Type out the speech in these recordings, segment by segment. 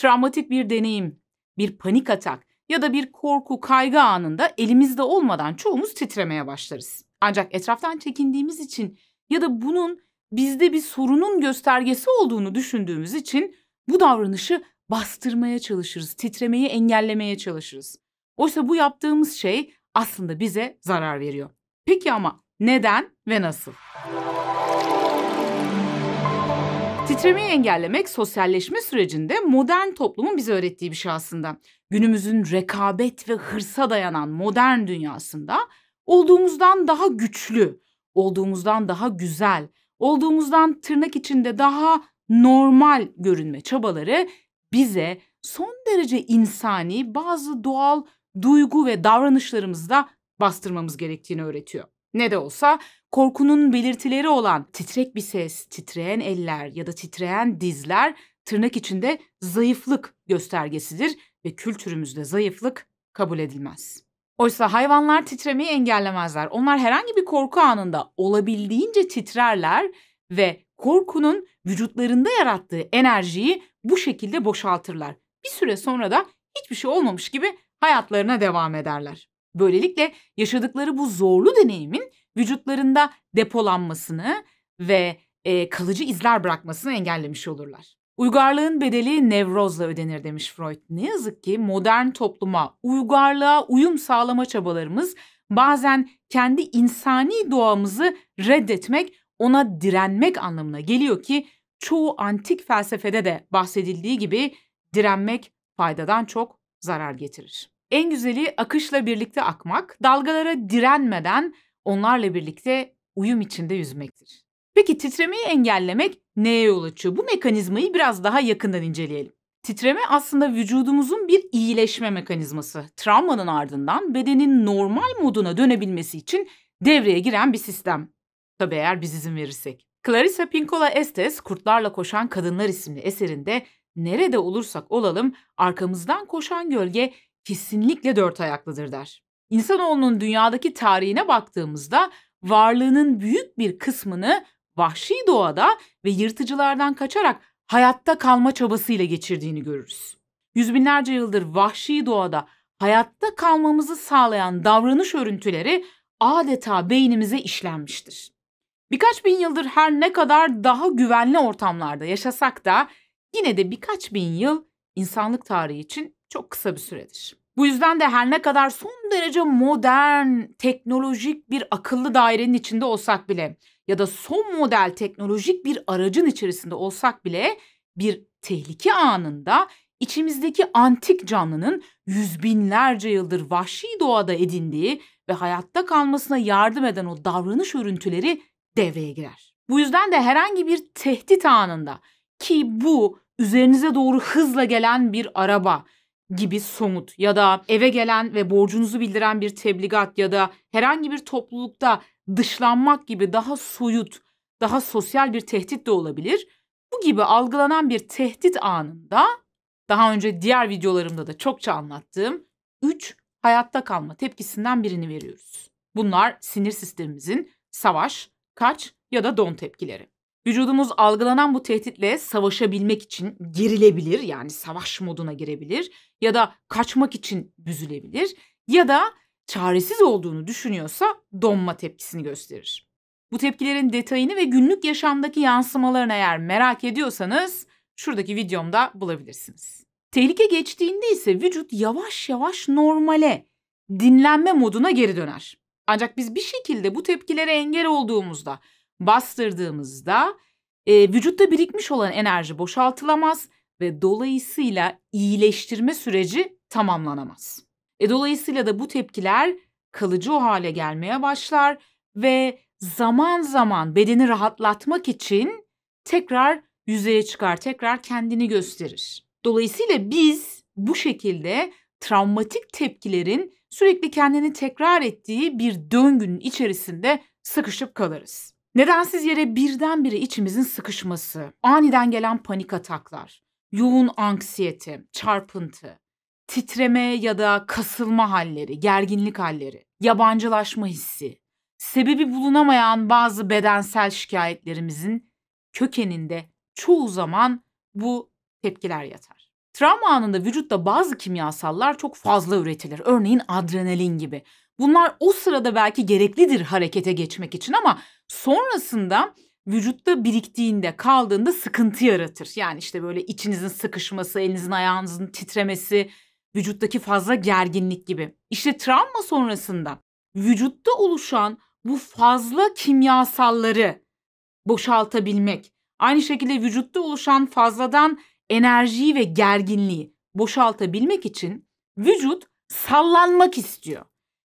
Travmatik bir deneyim, bir panik atak ya da bir korku, kaygı anında elimizde olmadan çoğumuz titremeye başlarız. Ancak etraftan çekindiğimiz için ya da bunun bizde bir sorunun göstergesi olduğunu düşündüğümüz için bu davranışı bastırmaya çalışırız, titremeyi engellemeye çalışırız. Oysa bu yaptığımız şey aslında bize zarar veriyor. Peki ama neden ve nasıl? Titremeyi engellemek sosyalleşme sürecinde modern toplumun bize öğrettiği bir şey aslında. Günümüzün rekabet ve hırsa dayanan modern dünyasında olduğumuzdan daha güçlü, olduğumuzdan daha güzel, olduğumuzdan tırnak içinde daha normal görünme çabaları bize son derece insani bazı doğal duygu ve davranışlarımızda bastırmamız gerektiğini öğretiyor. Ne de olsa korkunun belirtileri olan titrek bir ses, titreyen eller ya da titreyen dizler tırnak içinde zayıflık göstergesidir ve kültürümüzde zayıflık kabul edilmez. Oysa hayvanlar titremeyi engellemezler. Onlar herhangi bir korku anında olabildiğince titrerler ve korkunun vücutlarında yarattığı enerjiyi bu şekilde boşaltırlar. Bir süre sonra da hiçbir şey olmamış gibi hayatlarına devam ederler. Böylelikle yaşadıkları bu zorlu deneyimin vücutlarında depolanmasını ve kalıcı izler bırakmasını engellemiş olurlar. Uygarlığın bedeli nevrozla ödenir demiş Freud. Ne yazık ki modern topluma, uygarlığa uyum sağlama çabalarımız bazen kendi insani doğamızı reddetmek, ona direnmek anlamına geliyor ki çoğu antik felsefede de bahsedildiği gibi direnmek faydadan çok zarar getirir. En güzeli akışla birlikte akmak, dalgalara direnmeden onlarla birlikte uyum içinde yüzmektir. Peki titremeyi engellemek neye yol açıyor? Bu mekanizmayı biraz daha yakından inceleyelim. Titreme aslında vücudumuzun bir iyileşme mekanizması. Travmanın ardından bedenin normal moduna dönebilmesi için devreye giren bir sistem. Tabii eğer biz izin verirsek. Clarissa Pinkola Estes, Kurtlarla Koşan Kadınlar isimli eserinde nerede olursak olalım arkamızdan koşan gölge kesinlikle dört ayaklıdır der. İnsanoğlunun dünyadaki tarihine baktığımızda varlığının büyük bir kısmını vahşi doğada ve yırtıcılardan kaçarak hayatta kalma çabasıyla geçirdiğini görürüz. Yüz binlerce yıldır vahşi doğada hayatta kalmamızı sağlayan davranış örüntüleri adeta beynimize işlenmiştir. Birkaç bin yıldır her ne kadar daha güvenli ortamlarda yaşasak da yine de birkaç bin yıl insanlık tarihi için çok kısa bir süredir. Bu yüzden de her ne kadar son derece modern, teknolojik bir akıllı dairenin içinde olsak bile ya da son model teknolojik bir aracın içerisinde olsak bile bir tehlike anında içimizdeki antik canlının yüz binlerce yıldır vahşi doğada edindiği ve hayatta kalmasına yardım eden o davranış örüntüleri devreye girer. Bu yüzden de herhangi bir tehdit anında ki bu üzerinize doğru hızla gelen bir araba gibi somut ya da eve gelen ve borcunuzu bildiren bir tebligat ya da herhangi bir toplulukta dışlanmak gibi daha soyut, daha sosyal bir tehdit de olabilir. Bu gibi algılanan bir tehdit anında daha önce diğer videolarımda da çokça anlattığım 3 hayatta kalma tepkisinden birini veriyoruz. Bunlar sinir sistemimizin savaş, kaç ya da don tepkileri. Vücudumuz algılanan bu tehditle savaşabilmek için gerilebilir, yani savaş moduna girebilir ya da kaçmak için büzülebilir ya da çaresiz olduğunu düşünüyorsa donma tepkisini gösterir. Bu tepkilerin detayını ve günlük yaşamdaki yansımalarını eğer merak ediyorsanız şuradaki videomda bulabilirsiniz. Tehlike geçtiğinde ise vücut yavaş yavaş normale, dinlenme moduna geri döner. Ancak biz bir şekilde bu tepkilere engel olduğumuzda, bastırdığımızda vücutta birikmiş olan enerji boşaltılamaz ve dolayısıyla iyileştirme süreci tamamlanamaz. Dolayısıyla da bu tepkiler kalıcı o hale gelmeye başlar ve zaman zaman bedeni rahatlatmak için tekrar yüzeye çıkar, tekrar kendini gösterir. Dolayısıyla biz bu şekilde travmatik tepkilerin sürekli kendini tekrar ettiği bir döngünün içerisinde sıkışıp kalırız. Nedensiz yere birdenbire içimizin sıkışması, aniden gelen panik ataklar, yoğun anksiyete, çarpıntı, titreme ya da kasılma halleri, gerginlik halleri, yabancılaşma hissi, sebebi bulunamayan bazı bedensel şikayetlerimizin kökeninde çoğu zaman bu tepkiler yatar. Travma anında vücutta bazı kimyasallar çok fazla üretilir. Örneğin adrenalin gibi. Bunlar o sırada belki gereklidir harekete geçmek için ama sonrasında vücutta biriktiğinde, kaldığında sıkıntı yaratır. Yani işte böyle içinizin sıkışması, elinizin ayağınızın titremesi, vücuttaki fazla gerginlik gibi. İşte travma sonrasında vücutta oluşan bu fazla kimyasalları boşaltabilmek, aynı şekilde vücutta oluşan fazladan enerjiyi ve gerginliği boşaltabilmek için vücut sallanmak istiyor.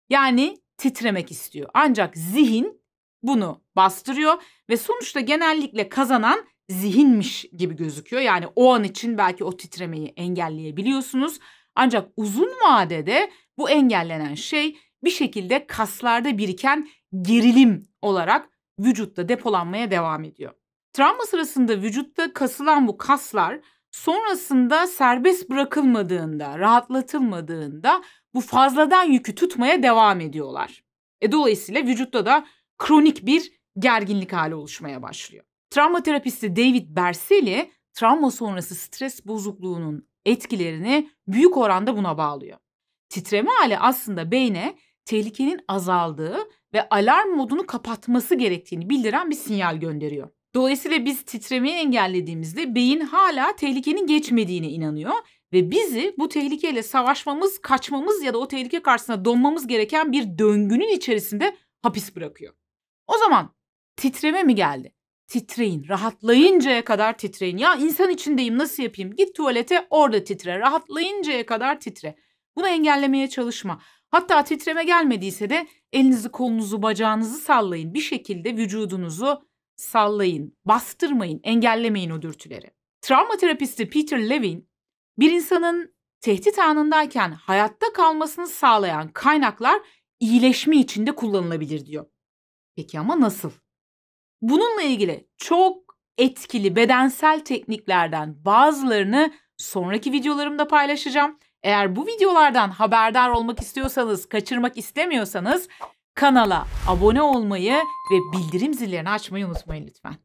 Yani titremek istiyor. Ancak zihin bunu bastırıyor ve sonuçta genellikle kazanan zihinmiş gibi gözüküyor. Yani o an için belki o titremeyi engelleyebiliyorsunuz. Ancak uzun vadede bu engellenen şey bir şekilde kaslarda biriken gerilim olarak vücutta depolanmaya devam ediyor. Travma sırasında vücutta kasılan bu kaslar sonrasında serbest bırakılmadığında, rahatlatılmadığında bu fazladan yükü tutmaya devam ediyorlar. Dolayısıyla vücutta da kronik bir gerginlik hali oluşmaya başlıyor. Travma terapisti David Berceli, travma sonrası stres bozukluğunun etkilerini büyük oranda buna bağlıyor. Titreme hali aslında beyne tehlikenin azaldığı ve alarm modunu kapatması gerektiğini bildiren bir sinyal gönderiyor. Dolayısıyla biz titremeyi engellediğimizde beyin hala tehlikenin geçmediğine inanıyor ve bizi bu tehlikeyle savaşmamız, kaçmamız ya da o tehlike karşısında donmamız gereken bir döngünün içerisinde hapis bırakıyor. O zaman titreme mi geldi? Titreyin, rahatlayıncaya kadar titreyin. Ya insan içindeyim, nasıl yapayım? Git tuvalete, orada titre. Rahatlayıncaya kadar titre. Bunu engellemeye çalışma. Hatta titreme gelmediyse de elinizi, kolunuzu, bacağınızı sallayın. Bir şekilde vücudunuzu sallayın, bastırmayın, engellemeyin o dürtüleri. Travma terapisti Peter Levine, bir insanın tehdit anındayken hayatta kalmasını sağlayan kaynaklar iyileşme için de kullanılabilir diyor. Peki ama nasıl? Bununla ilgili çok etkili bedensel tekniklerden bazılarını sonraki videolarımda paylaşacağım. Eğer bu videolardan haberdar olmak istiyorsanız, kaçırmak istemiyorsanız kanala abone olmayı ve bildirim zillerini açmayı unutmayın lütfen.